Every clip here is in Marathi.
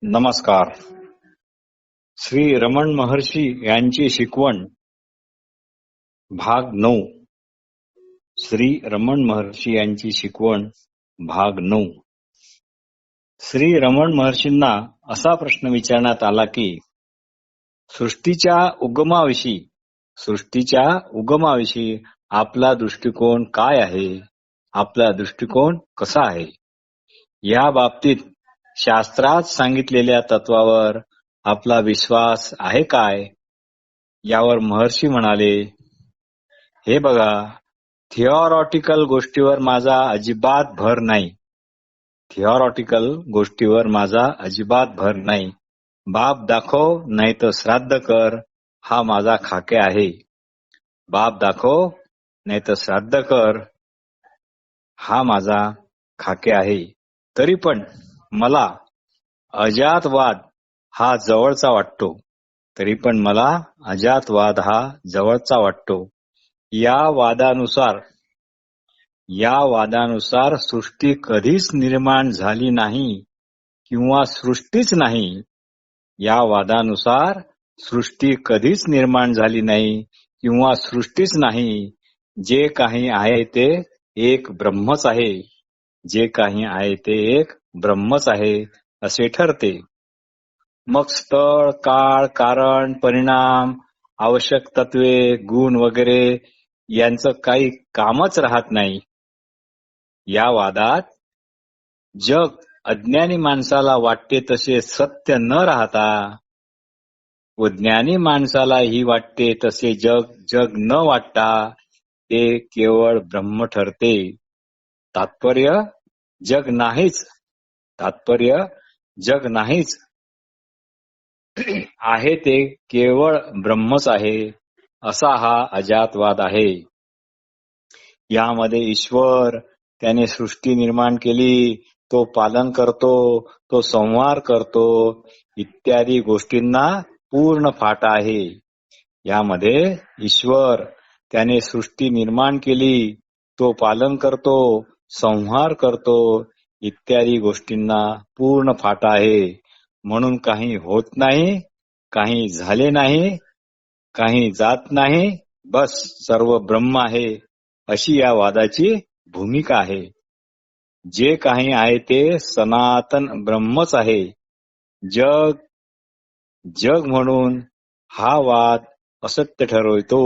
नमस्कार. श्री रमण महर्षी यांची शिकवण भाग 9. श्री रमण महर्षी यांची शिकवण भाग 9. श्री रमण महर्षींना असा प्रश्न विचारण्यात आला की सृष्टीच्या उगमाविषयी आपला दृष्टिकोन काय आहे, आपला दृष्टिकोन कसा आहे, या बाबतीत शास्त्रात सांगितलेल्या तत्वावर आपला विश्वास आहे काय. यावर महर्षी म्हणाले, हे बघा, थिओरॉटिकल गोष्टीवर माझा अजिबात भर नाही. बाप दाखव नाही तर श्राद्ध कर, हा माझा खाके आहे. बाप दाखव नाही तर श्राद्ध कर, हा माझा खाके आहे. तरी पण मला अजातवाद हा जवळचा वाटतो. या वादानुसार सृष्टी कधीच निर्माण झाली नाही किंवा सृष्टीच नाही. या वादानुसार सृष्टी कधीच निर्माण झाली नाही किंवा सृष्टीच नाही. जे काही आहे ते एक ब्रह्मच आहे असे ठरते. मग स्थळ, काळ, कारण, परिणाम, आवश्यक तत्वे, गुण वगैरे यांचं काही कामच राहत नाही. या वादात जग अज्ञानी माणसाला वाटते तसे सत्य न राहता व ज्ञानी माणसालाही वाटते तसे जग न वाटता ते केवळ ब्रह्म ठरते. तात्पर्य जग नाहीच आहे, ते केवळ ब्रह्मच आहे, असा हा अजातवाद आहे. यामध्ये ईश्वर, त्याने सृष्टी निर्माण केली, तो पालन करतो, तो संहार करतो इत्यादी गोष्टींना पूर्ण फाटा आहे. यामध्ये ईश्वर, त्याने सृष्टी निर्माण केली, तो पालन करतो, संहार करतो इत्यादी गोष्टींना पूर्ण फाटा आहे. म्हणून काही होत नाही, काही झाले नाही, काही जात नाही, बस सर्व ब्रह्म आहे, अशी या वादाची भूमिका आहे. जे काही आहे ते सनातन ब्रह्मच आहे. जग म्हणून हा वाद असत्य ठरवतो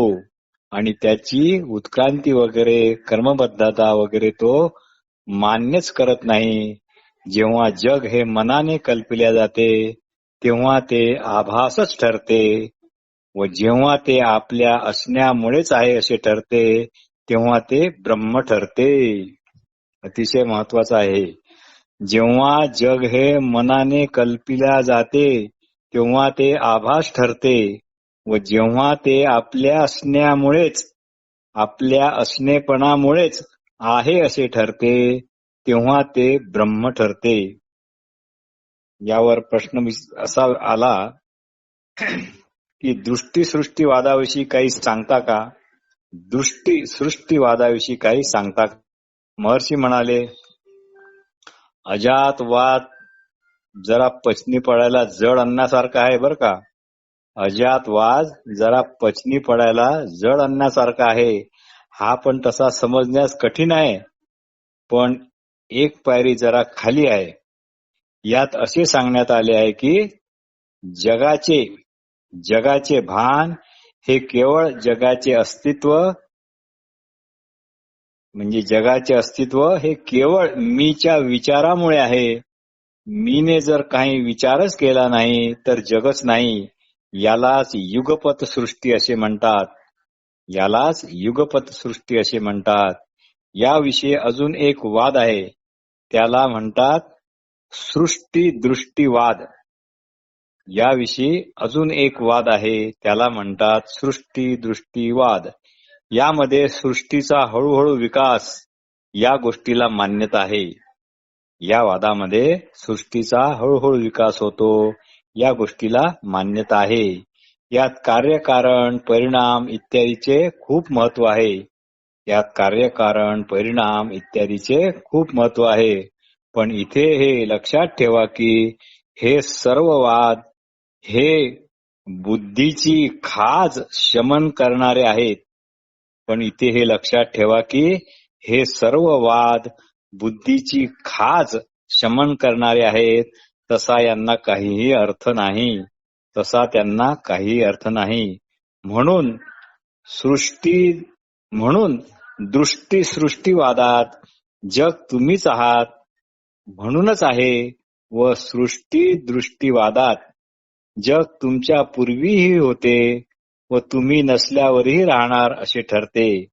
आणि त्याची उत्क्रांती वगैरे, कर्मबद्धता वगैरे तो मान्यच करत नाही. जेव्हा जग हे मनाने कल्पिल्या जाते तेव्हा ते आभासच ठरते व जेव्हा ते आपल्या असण्यामुळेच आहे असे ठरते तेव्हा ते ब्रह्म ठरते. अतिशय महत्वाचं आहे. जेव्हा जग हे मनाने कल्पिल्या जाते तेव्हा ते आभास ठरते व जेव्हा ते आपल्या असणेपणामुळेच आहे असे ठरते तेव्हा ते ब्रह्म ठरते. यावर प्रश्न असा आला की दृष्टी सृष्टीवादाविषयी काही सांगता का? महर्षी म्हणाले, अजातवाद जरा पचनी पडायला जड अन्नासारखा आहे बर का. अजातवाद जरा पचनी पडायला जड अन्नासारखा आहे. हा पण तसा समजण्यास कठीण आहे, पण एक पायरी जरा खाली आहे. यात असे सांगण्यात आले आहे की जगाचे भान हे केवळ जगाचे अस्तित्व हे केवळ मीच्या विचारामुळे आहे. मीने जर काही विचारच केला नाही तर जगच नाही. यालाच युगपत सृष्टी असे म्हणतात. याविषयी अजून एक वाद आहे, त्याला म्हणतात सृष्टी दृष्टीवाद. यामध्ये सृष्टीचा हळूहळू विकास या गोष्टीला मान्यता आहे. या वादामध्ये सृष्टीचा हळूहळू विकास होतो या गोष्टीला मान्यता आहे. यात कार्यकारण परिणाम इत्यादीचे खूप महत्व आहे. पण इथे हे लक्षात ठेवा की हे सर्व वाद हे बुद्धीची खाज शमन करणारे आहेत. पण इथे हे लक्षात ठेवा की हे सर्व वाद बुद्धीची खाज शमन करणारे आहेत. तसा यांना काहीही अर्थ नाही. तसा त्यांना काहीही अर्थ नाही. म्हणून दृष्टी सृष्टीवादात जग तुम्हीच आहात म्हणूनच आहे व सृष्टी दृष्टीवादात जग तुमच्या पूर्वीही होते व तुम्ही नसल्यावरही राहणार असे ठरते.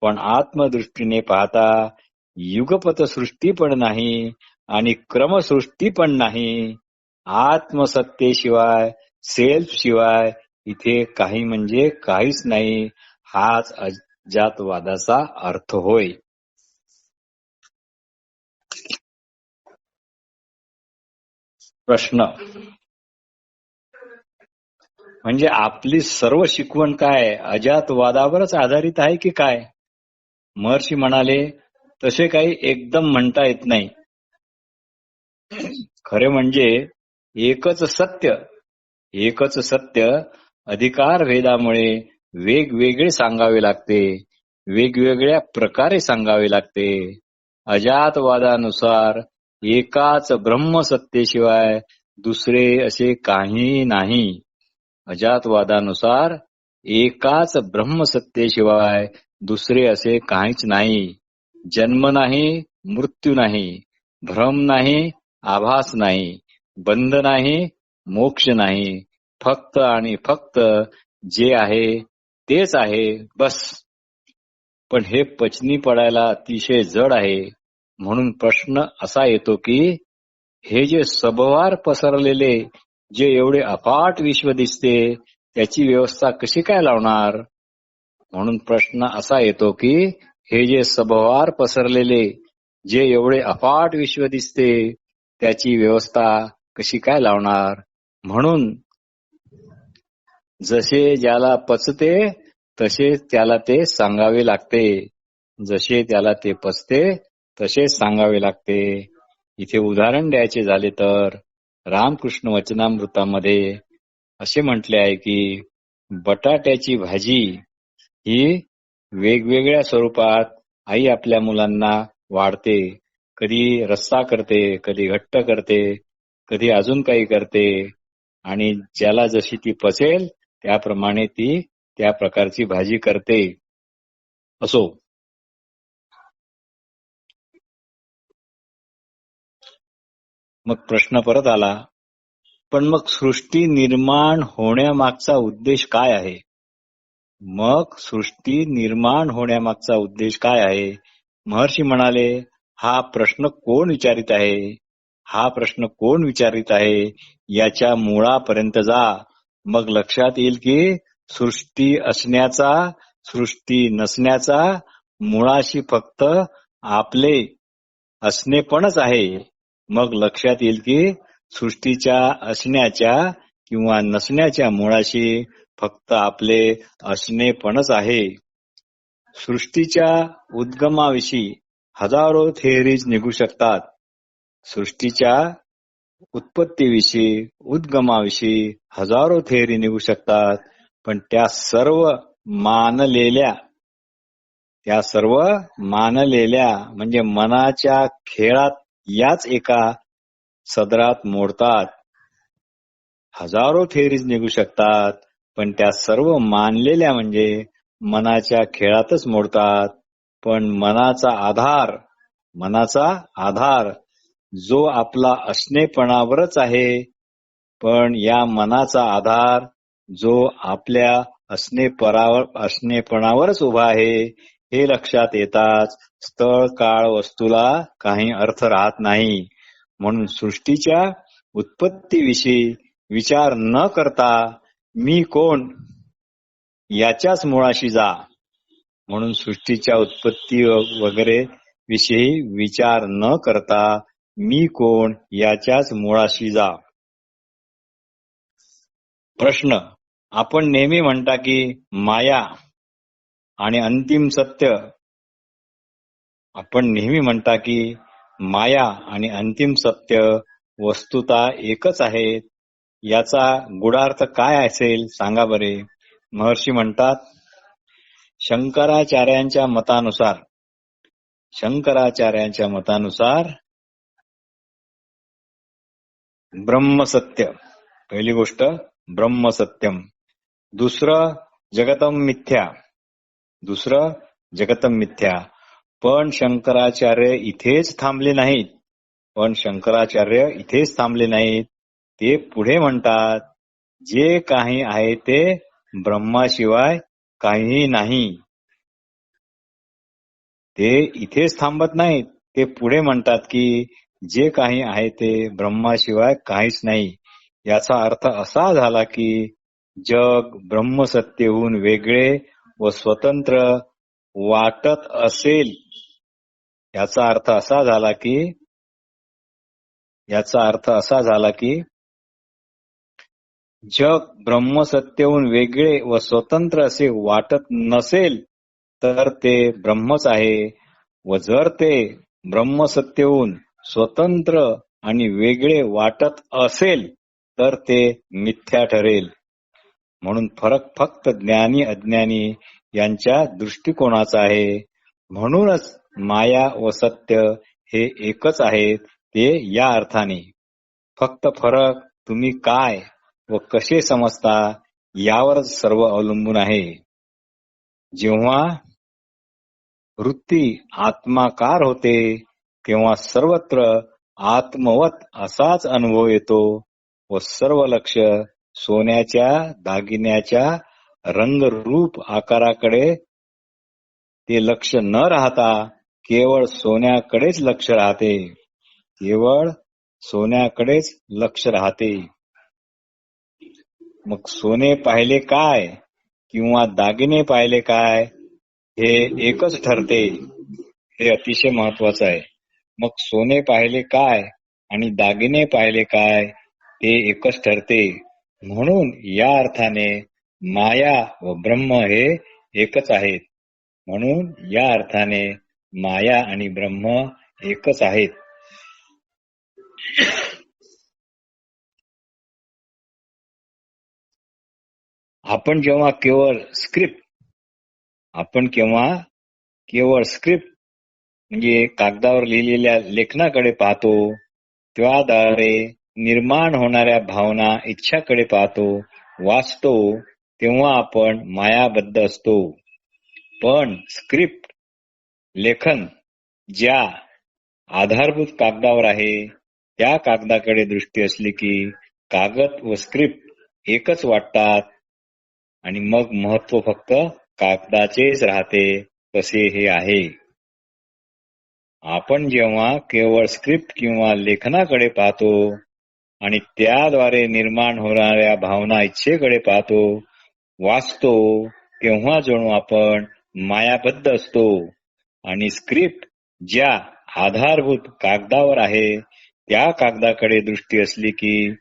पण आत्मदृष्टीने पाहता युगपत सृष्टी पण नाही आणि क्रमसृष्टी पण नाही. आत्मसत्तेशिवाय सेल्फ शिवाय इथे काही म्हणजे काहीच नाही. हाच अजातवादाचा अर्थ होय. प्रश्न म्हणजे आपली सर्व शिकवण काय अजातवादावरच आधारित आहे की काय? महर्षी म्हणाले तसे काही एकदम म्हणता येत नाही. खरे म्हणजे एकच सत्य अधिकार भेदामुळे वेगवेगळे सांगावे लागते, वेगवेगळ्या प्रकारे सांगावे लागते. अजातवादानुसार एकाच ब्रह्मसत्तेशिवाय दुसरे असे काही नाही. अजातवादानुसार एकाच ब्रह्मसत्तेशिवाय दुसरे असे काहीच नाही. जन्म नाही, मृत्यू नाही, भ्रम नाही, आभास नाही, बंध नाही, मोक्ष नाही. फक्त आणि फक्त जे आहे तेच आहे, बस. पण हे पचनी पडायला अतिशय जड आहे. म्हणून प्रश्न असा येतो की हे जे सभोवार पसरलेले जे एवढे अफाट विश्व दिसते त्याची व्यवस्था कशी काय लावणार? म्हणून प्रश्न असा येतो की हे जे सभोवार पसरलेले जे एवढे अफाट विश्व दिसते त्याची व्यवस्था कशी काय लावणार? म्हणून जसे ज्याला पचते तसे त्याला ते सांगावे लागते. जसे त्याला ते पचते तसेच सांगावे लागते. इथे उदाहरण द्यायचे झाले तर रामकृष्ण वचनामृतामध्ये असे म्हटले आहे की बटाट्याची भाजी ही वेगवेगळ्या स्वरूपात आई आपल्या मुलांना वाढते. कधी रस्सा करते, कधी घट्ट करते, कधी अजून काही करते आणि ज्याला जशी ती पचेल त्याप्रमाणे ती त्या प्रकारची भाजी करते. असो, मग प्रश्न परत आला, पण मग सृष्टी निर्माण होण्यामागचा उद्देश काय आहे? महर्षी म्हणाले, हा प्रश्न कोण विचारित आहे याच्या मुळापर्यंत जा. मग लक्षात येईल की सृष्टी असण्याचा सृष्टी नसण्याचा मुळाशी फक्त आपले असणेपणच आहे. मग लक्षात येईल की सृष्टीच्या असण्याच्या किंवा नसण्याच्या मुळाशी फक्त आपले असणेपणच आहे. सृष्टीच्या उद्गमाविषयी हजारो थेअरीज निघू शकतात. सृष्टीच्या उत्पत्तीविषयी उद्गमाविषयी हजारो थेअरी निघू शकतात. पण त्या सर्व मानलेल्या म्हणजे मनाच्या खेळात याच एका सदरात मोडतात. हजारो थेअरीज निघू शकतात पण त्या सर्व मानलेल्या म्हणजे मनाच्या खेळातच मोडतात. पण मनाचा आधार जो आपला असणेपणावरच आहे. पण या मनाचा आधार जो आपल्या असणेपणावरच उभा आहे हे लक्षात येताच स्थळ काळ वस्तूला काही अर्थ राहत नाही. म्हणून सृष्टीच्या उत्पत्तीविषयी विचार न करता मी कोण याच्याच मुळाशी जा. म्हणून सृष्टीच्या उत्पत्ती वगैरे विषयी विचार न करता मी कोण याच्याच मुळाशी जा. प्रश्न, आपण नेहमी म्हणता की माया आणि अंतिम सत्य माया आणि अंतिम सत्य वस्तुता एकच आहेत. याचा गूढार्थ काय असेल सांगा बरे. महर्षी म्हणतात, शंकराचार्यांच्या मतानुसार ब्रह्मसत्य, पहिली गोष्ट ब्रह्मसत्यम, दुसरं जगतम मिथ्या. पण शंकराचार्य इथेच थांबले नाहीत. ते पुढे म्हणतात, जे काही आहे ते ब्रह्माशिवाय काहीही नाही. ते इथेच थांबत नाहीत. ते पुढे म्हणतात की जे काही आहे ते ब्रह्माशिवाय काहीच नाही. याचा अर्थ असा झाला की जग ब्रह्मसत्तेहून वेगळे व स्वतंत्र वाटत असेल. याचा अर्थ असा झाला की जग ब्रह्मसत्तेहून वेगळे व स्वतंत्र असे वाटत नसेल तर ते ब्रह्मच आहे, व जर ते ब्रह्मसत्तेहून स्वतंत्र आणि वेगळे वाटत असेल तर ते मिथ्या ठरेल. म्हणून फरक फक्त ज्ञानी अज्ञानी यांच्या दृष्टिकोनाचा आहे. म्हणूनच माया व सत्य हे एकच आहेत. ते या अर्थाने. फक्त फरक तुम्ही काय व कसे समजता यावरच सर्व अवलंबून आहे. जेव्हा वृत्ती आत्माकार होते तेव्हा सर्वत्र आत्मवत असाच अनुभव येतो व सर्व लक्ष सोन्याच्या दागिन्याच्या रंगरूप आकाराकडे ते लक्ष न राहता केवळ सोन्याकडेच लक्ष राहते. मग सोने पाहिले काय किंवा दागिने पाहिले काय हे एकच ठरते. हे अतिशय महत्वाचं आहे. मग सोने पाहिले काय आणि दागिने पाहिले काय ते एकच ठरते. म्हणून या अर्थाने माया व ब्रह्म हे एकच आहेत. म्हणून या अर्थाने माया आणि ब्रह्म एकच आहेत. आपण जेव्हा केवळ स्क्रिप्ट म्हणजे कागदावर लिहिलेल्या लेखनाकडे पाहतो, त्याद्वारे निर्माण होणाऱ्या भावना, इच्छाकडे पाहतो, वाचतो, तेव्हा आपण मायाबद्ध असतो. पण स्क्रिप्ट, लेखन ज्या आधारभूत कागदावर आहे त्या कागदाकडे दृष्टी असली की कागद व स्क्रिप्ट एकच वाटतात आणि मग महत्व फक्त कागदाचेच राहते. तसे हे आहे. आपण जेव्हा केवळ स्क्रिप्ट किंवा लेखनाकडे पाहतो आणि त्याद्वारे निर्माण होणाऱ्या भावना, इच्छेकडे पाहतो, वाचतो, तेव्हा जणू आपण मायाबद्ध असतो. आणि स्क्रिप्ट ज्या आधारभूत कागदावर आहे त्या कागदाकडे दृष्टी असली की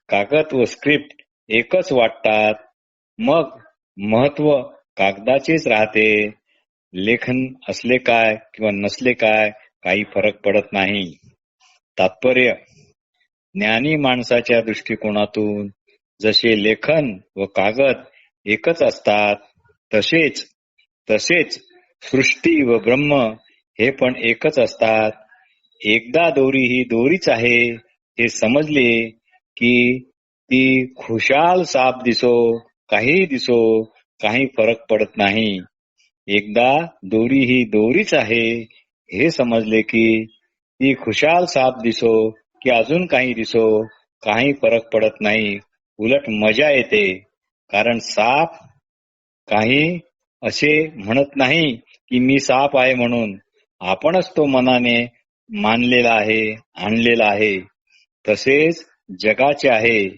कागद व स्क्रिप्ट एकच वाटतात. मग महत्व कागदाचेच राहते. लेखन असले काय किंवा नसले काय काही फरक पडत नाही. तात्पर्य, ज्ञानी माणसाच्या दृष्टिकोनातून जसे लेखन व कागद एकच असतात तसेच सृष्टी व ब्रह्म हे पण एकच असतात. एकदा दोरी ही दोरीच आहे हे समजले की ती खुशाल साप दिसो काही फरक पडत नाही. एकदा दोरी ही दोरीच आहे हे समजले की ती खुशाल साप दिसो की अजून काही दिसो काही फरक पडत नाही. उलट मजा येते. कारण साप काही असे म्हणत नाही की मी साप आहे म्हणून. आपणच तो मनाने आणलेला आहे. तसेच जगाचे आहे.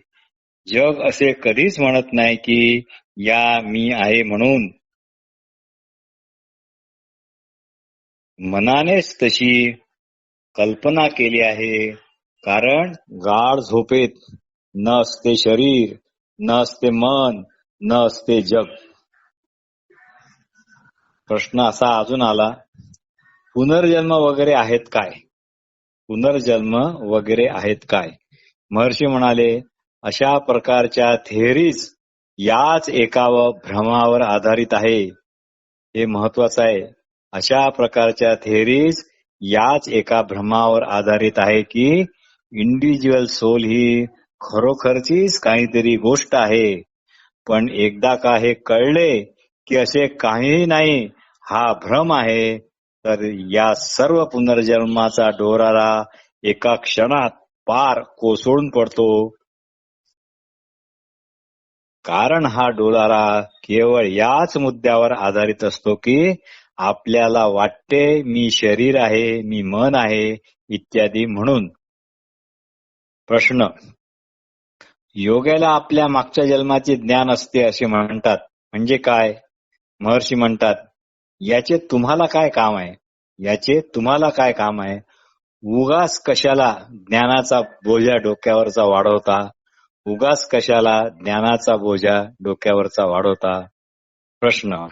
जग असे कधीच म्हणत नाही की या मी आहे म्हणून. मनानेच तशी कल्पना केली आहे. कारण गाढ झोपेत न असते शरीर, न असते मन, न असते जग. प्रश्न असा अजून आला, पुनर्जन्म वगैरे आहेत काय? पुनर्जन्म वगैरे आहेत काय? महर्षी म्हणाले, अशा प्रकारच्या थेअरीज याच एका भ्रमावर आधारित आहे. हे महत्वाचं आहे. अशा प्रकारच्या थेअरीज याच एका भ्रमावर आधारित आहे की इंडिव्हिज्युअल सोल ही खरोखरचीच काहीतरी गोष्ट आहे. पण एकदा का हे कळले की असे काहीही नाही, हा भ्रम आहे, तर या सर्व पुनर्जन्माचा डोरारा एका क्षणात पार कोसळून पडतो. कारण हा डोलारा केवळ याच मुद्द्यावर आधारित असतो की आपल्याला वाटते मी शरीर आहे, मी मन आहे इत्यादी म्हणून. प्रश्न: योग्याला आपल्या मागच्या जन्माचे ज्ञान असते असे म्हणतात, म्हणजे काय? महर्षी म्हणतात, याचे तुम्हाला काय काम आहे? याचे तुम्हाला काय काम आहे? उगाच कशाला ज्ञानाचा बोजा डोक्यावरचा वाढवता? उगाच कशाला ज्ञानाचा बोजा डोक्यावरचा वाढवता? प्रश्न: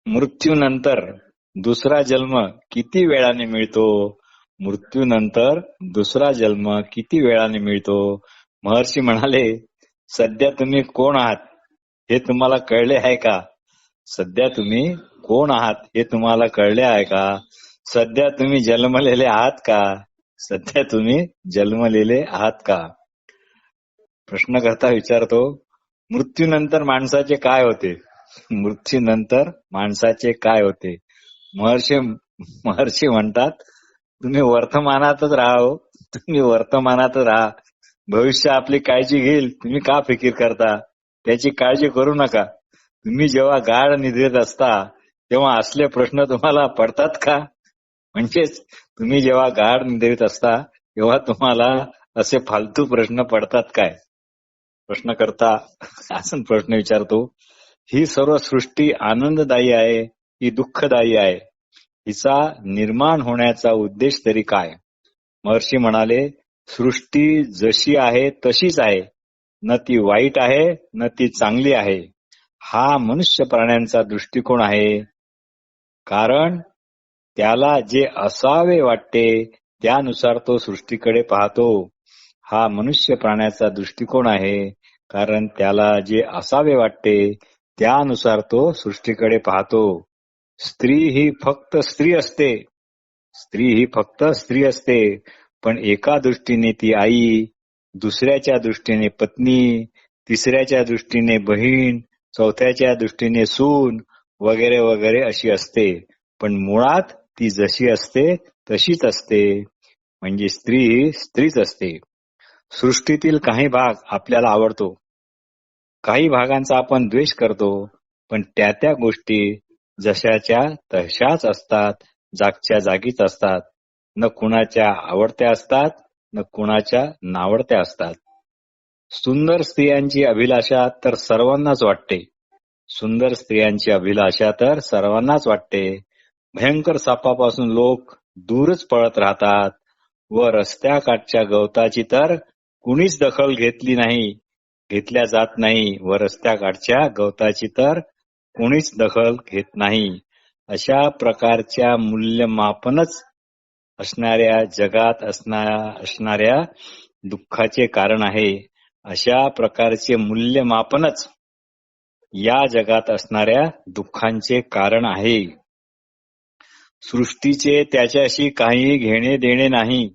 मृत्यूनंतर दुसरा जन्म किती वेळाने मिळतो? मृत्यूनंतर दुसरा जन्म किती वेळाने मिळतो? महर्षी म्हणाले, सध्या तुम्ही कोण आहात हे तुम्हाला कळले आहे का? सध्या तुम्ही कोण आहात हे तुम्हाला कळले आहे का? सध्या तुम्ही जन्मलेले आहात का? सध्या तुम्ही जन्मलेले आहात का? प्रश्नकर्ता विचारतो, मृत्यूनंतर माणसाचे काय होते? मृत्यूनंतर माणसाचे काय होते? महर्षी म्हणतात, तुम्ही वर्तमानातच राहा हो. तुम्ही वर्तमानातच राहा. भविष्य आपली काळजी घेईल, तुम्ही का फिकीर करता? त्याची काळजी करू नका. तुम्ही जेव्हा गाढ निद्रेत असता तेव्हा असले प्रश्न तुम्हाला पडतात का? म्हणजेच तुम्ही जेव्हा गाढ निद्रेत असता तेव्हा तुम्हाला असे फालतू प्रश्न पडतात काय? प्रश्नकर्ता असा प्रश्न विचारतो, ही सर्व सृष्टी आनंददायी आहे की दुःखदायी आहे? हिचा निर्माण होण्याचा उद्देश तरी काय? महर्षी म्हणाले, सृष्टी जशी आहे तशीच आहे, न ती वाईट आहे न ती चांगली आहे. हा मनुष्य प्राण्यांचा दृष्टिकोन आहे. कारण त्याला जे असावे वाटते त्यानुसार तो सृष्टीकडे पाहतो. हा मनुष्य प्राण्याचा दृष्टिकोन आहे. कारण त्याला जे असावे वाटते त्यानुसार तो सृष्टीकडे पाहतो. स्त्री ही फक्त स्त्री असते. स्त्री ही फक्त स्त्री असते. पण एका दृष्टीने ती आई, दुसऱ्याच्या दृष्टीने पत्नी, तिसऱ्याच्या दृष्टीने बहीण, चौथ्याच्या दृष्टीने सून वगैरे वगैरे अशी असते. पण मुळात ती जशी असते तशीच असते. म्हणजे स्त्री ही स्त्रीच असते. सृष्टीतील काही भाग आपल्याला आवडतो, काही भागांचा आपण द्वेष करतो. पण त्या त्या गोष्टी जशाच्या तशाच असतात, जागच्या जागीच असतात. न कुणाच्या आवडत्या असतात न कुणाच्या नावडत्या असतात. सुंदर स्त्रियांची अभिलाषा तर सर्वांनाच वाटते. सुंदर स्त्रियांची अभिलाषा तर सर्वांनाच वाटते. भयंकर सापापासून लोक दूरच पळत राहतात व रस्त्याकाठच्या गवताची तर कुणीच दखल घेतल्या जात नाही व रस्त्याकाठच्या गवताची तर कोणीच दखल घेत नाही. अशा प्रकारच्या मूल्यमापनच असणाऱ्या जगात असणाऱ्या दुःखाचे कारण आहे. अशा प्रकारचे मूल्यमापनच या जगात असणाऱ्या दुःखांचे कारण आहे. सृष्टीचे त्याच्याशी काही घेणे देणे नाही.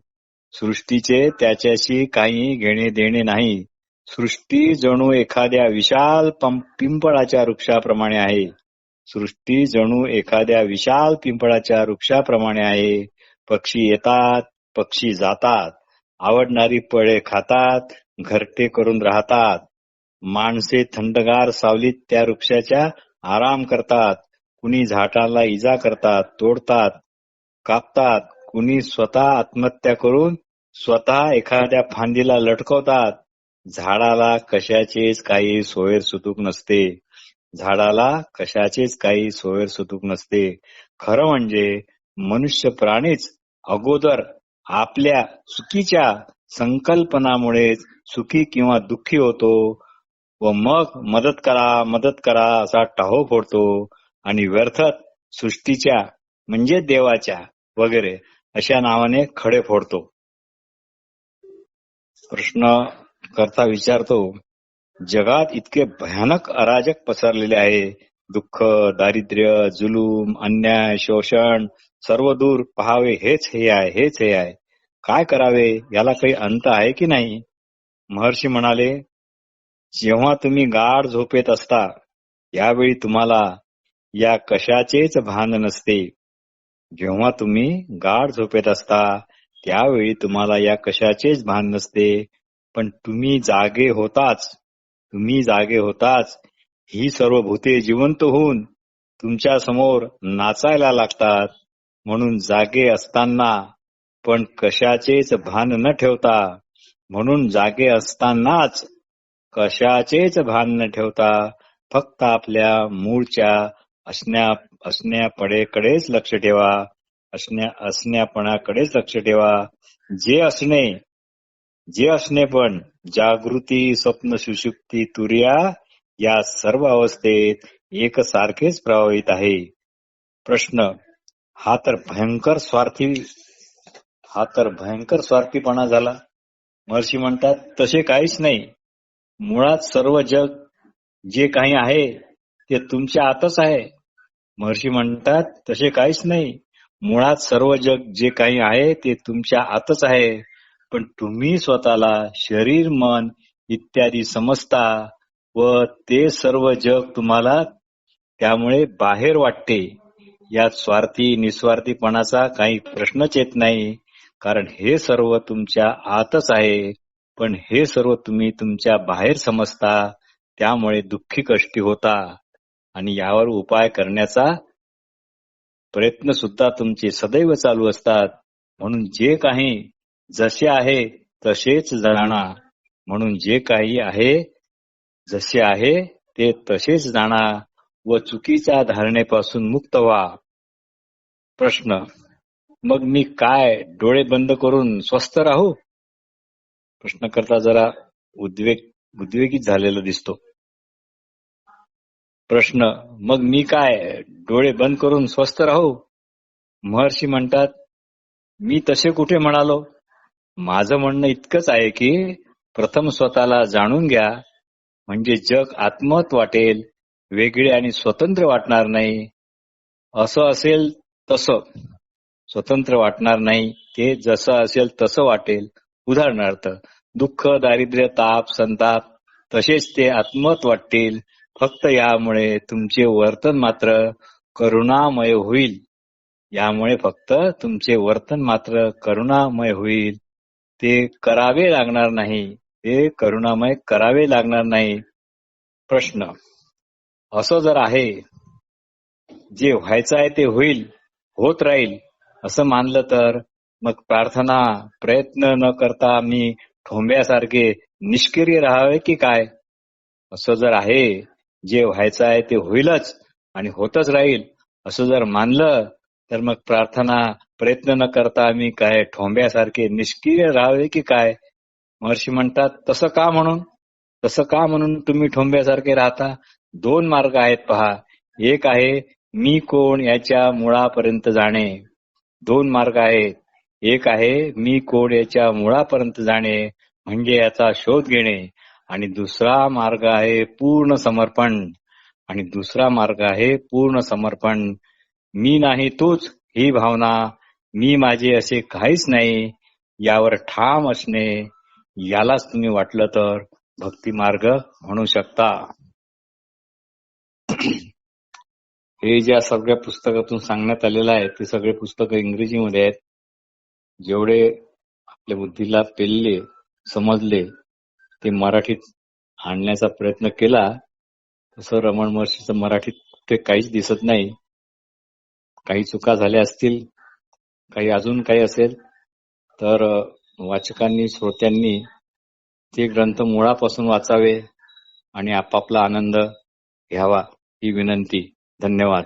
सृष्टीचे त्याच्याशी काही घेणे देणे नाही. सृष्टी जणू एखाद्या विशाल पिंपळाच्या वृक्षाप्रमाणे आहे. सृष्टी जणू एखाद्या विशाल पिंपळाच्या वृक्षाप्रमाणे आहे. पक्षी येतात, पक्षी जातात, आवडणारी फळे खातात, घरटे करून राहतात. माणसे थंडगार सावलीत त्या वृक्षाच्या आराम करतात. कुणी झाडाला इजा करतात, तोडतात, कापतात. कुणी स्वतः आत्महत्या करून स्वतः एखाद्या फांदीला लटकवतात. झाडाला कशाचेच काही सोयरसुतूक नसते. झाडाला कशाचेच काही सोयरसुतूक नसते. खरं म्हणजे मनुष्य प्राणीच अगोदर आपल्या चुकीच्या संकल्पनामुळेच सुखी किंवा दुःखी होतो व मग मदत करा असा टाहो फोडतो आणि व्यर्थात सृष्टीच्या म्हणजे देवाच्या वगैरे अशा नावाने खडे फोडतो. प्रश्न करता विचारतो, जगात इतके भयानक अराजक पसरलेले आहे. दुःख, दारिद्र्य, जुलूम, अन्याय, शोषण सर्व दूर पहावे हेच हे आहे. काय करावे, याला काही अंत आहे की नाही? महर्षी म्हणाले, जेव्हा तुम्ही गाढ झोपेत असता यावेळी तुम्हाला या कशाचेच भान नसते. जेव्हा तुम्ही गाढ झोपेत असता त्यावेळी तुम्हाला या कशाचेच भान नसते. पण तुम्ही जागे होताच ही सर्व भूते जिवंत होऊन तुमच्या समोर नाचायला लागतात. म्हणून जागे असताना पण कशाचेच भान न ठेवता फक्त आपल्या मूळच्या असण्यापणाकडेच लक्ष ठेवा. जे असणे पण जागृती, स्वप्न, सुषुप्ती, तुर्या या सर्व अवस्थेत एकसारखेच प्रभावित आहे. प्रश्न, हा तर भयंकर स्वार्थीपणा झाला. महर्षी म्हणतात, तसे काहीच नाही. मुळात सर्व जग जे काही आहे ते तुमच्या आतच आहे. महर्षी म्हणतात, तसे काहीच नाही. मुळात सर्व जग जे काही आहे ते तुमच्या आतच आहे. पण तुम्ही स्वतःला शरीर, मन इत्यादी समजता व ते सर्व जग तुम्हाला त्यामुळे बाहेर वाटते. यात स्वार्थी निस्वार्थीपणाचा काही प्रश्नच येत नाही. कारण हे सर्व तुमच्या आतच आहे. पण हे सर्व तुम्ही तुमच्या बाहेर समजता, त्यामुळे दुःखी कष्टी होता आणि यावर उपाय करण्याचा प्रयत्न सुद्धा तुमचे सदैव चालू असतात. म्हणून जे काही जसे आहे तसेच जाणा व चुकीच्या धारणेपासून मुक्त व्हा. प्रश्न, मग मी काय डोळे बंद करून स्वस्थ राहू? प्रश्नकर्ता जरा उद्वेगित झालेला दिसतो. प्रश्न, मग मी काय डोळे बंद करून स्वस्थ राहू? महर्षी म्हणतात, मी तसे कुठे म्हणालो. माझं म्हणणं इतकंच आहे की प्रथम स्वतःला जाणून घ्या, म्हणजे जग आत्मवत वाटेल, वेगळे आणि स्वतंत्र वाटणार नाही. असं असेल तसं स्वतंत्र वाटणार नाही, ते जसं असेल तसं वाटेल. उदाहरणार्थ, दुःख, दारिद्र्य, ताप, संताप तसेच ते आत्मवत वाटतील. फक्त यामुळे तुमचे वर्तन मात्र करुणामय होईल. ते करुणामय करावे लागणार नाही. प्रश्न, असं जर आहे, जे व्हायचं आहे ते होत राहील असं मानलं तर मग प्रार्थना, प्रयत्न न करता मी ठोंब्यासारखे निष्क्रिय राहावे की काय? असं जर आहे, जे व्हायचं आहे ते होईलच आणि होतच राहील असं जर मानलं तर मग प्रार्थना, प्रयत्न न करता मी काय ठोंब्यासारखे निष्क्रिय राहावे की काय? महर्षी म्हणतात, तसं का म्हणून तुम्ही ठोंब्यासारखे राहता? दोन मार्ग आहेत पहा. एक आहे मी कोण याच्या मुळापर्यंत जाणे. म्हणजे याचा शोध घेणे. आणि दुसरा मार्ग आहे पूर्ण समर्पण. मी नाही तूच ही भावना, मी माझे असे काहीच नाही यावर ठाम असणे, यालाच तुम्ही वाटलं तर भक्ती मार्ग म्हणू शकता. हे ज्या सगळ्या पुस्तकातून सांगण्यात आलेलं आहे ते सगळे पुस्तकं इंग्रजीमध्ये आहेत. जेवढे आपल्या बुद्धीला पेलले, समजले, ते मराठीत आणण्याचा प्रयत्न केला. तसं रमण महर्षीचं मराठीत ते काहीच दिसत नाही. काही चुका झाल्या असतील, काही अजून काही असेल तर वाचकांनी, श्रोत्यांनी ते ग्रंथ मुळापासून वाचावे आणि आपापला आनंद घ्यावा ही विनंती. धन्यवाद.